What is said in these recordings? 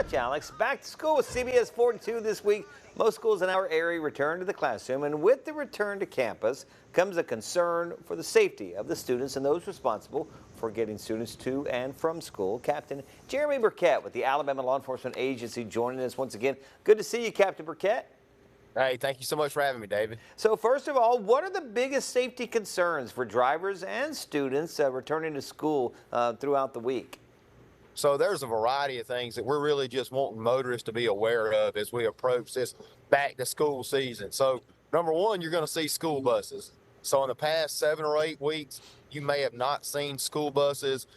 much, Alex. Back to school with CBS 42 this week. Most schools in our area return to the classroom, and with the return to campus comes a concern for the safety of the students and those responsible for getting students to and from school. Captain Jeremy Burkett with the Alabama Law Enforcement Agency joining us once again. Good to see you, Captain Burkett. Hey, thank you so much for having me, David. So first of all, what are the biggest safety concerns for drivers and students returning to school throughout the week? So there's a variety of things that we're really just wanting motorists to be aware of as we approach this back to school season. So number one, you're going to see school buses. So in the past 7 or 8 weeks, you may have not seen school buses,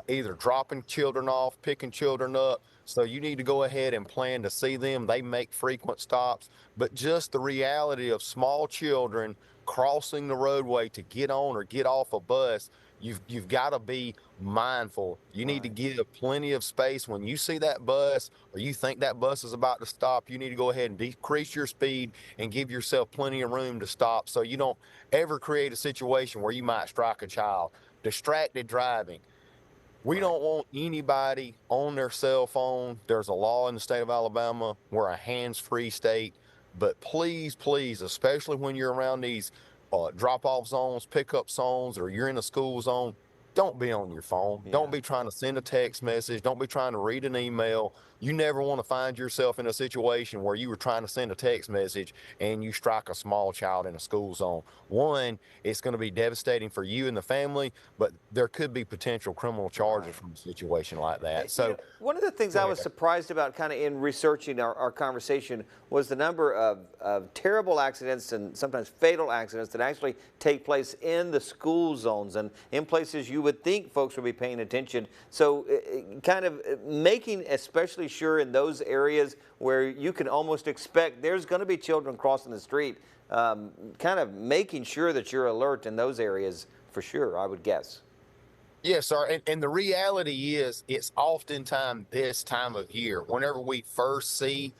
either dropping children off, picking children up. So you need to go ahead and plan to see them. They make frequent stops, but just the reality of small children crossing the roadway to get on or get off a bus, you've got to be mindful. You need to give plenty of space when you see that bus or you think that bus is about to stop. You need to go ahead and decrease your speed and give yourself plenty of room to stop so you don't ever create a situation where you might strike a child. Distracted driving. We don't want anybody on their cell phone. There's a law in the state of Alabama. We're a hands-free state. But please, please, especially when you're around these drop-off zones, pickup zones, or you're in a school zone, don't be on your phone. Don't be trying to send a text message. Don't be trying to read an email. You never want to find yourself in a situation where you were trying to send a text message and you strike a small child in a school zone. One, it's going to be devastating for you and the family, but there could be potential criminal charges from a situation like that. So one of the things I was surprised about kind of in researching our conversation was the number of terrible accidents and sometimes fatal accidents that actually take place in the school zones and in places you would think folks would be paying attention. So kind of making especially sure in those areas where you can almost expect there's going to be children crossing the street, kind of making sure that you're alert in those areas for sure, I would guess. Yes, sir. And the reality is it's oftentimes this time of year, whenever we first see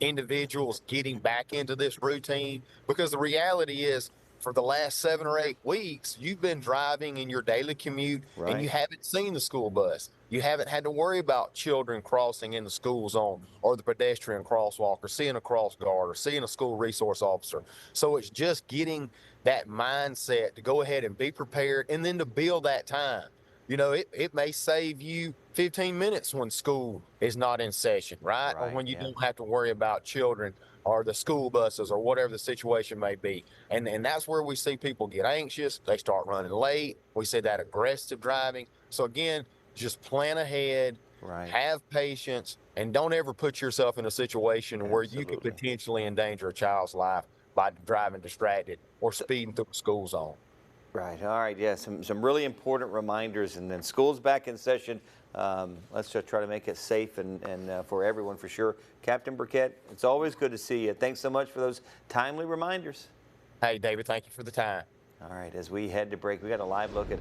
individuals getting back into this routine, because the reality is for the last 7 or 8 weeks, you've been driving in your daily commute and you haven't seen the school bus. You haven't had to worry about children crossing in the school zone or the pedestrian crosswalk or seeing a cross guard or seeing a school resource officer. So it's just getting that mindset to go ahead and be prepared and then to build that time. It may save you 15 minutes when school is not in session, right? Or when you don't have to worry about children or the school buses or whatever the situation may be. And that's where we see people get anxious. They start running late. We see that aggressive driving. So again, just plan ahead, have patience, and don't ever put yourself in a situation where you could potentially endanger a child's life by driving distracted or speeding through a school zone. Right. All right. Yeah. Some really important reminders, and then school's back in session. Let's just try to make it safe and for everyone for sure. Captain Burkett, it's always good to see you. Thanks so much for those timely reminders. Hey, David, thank you for the time. All right. As we head to break, we got a live look at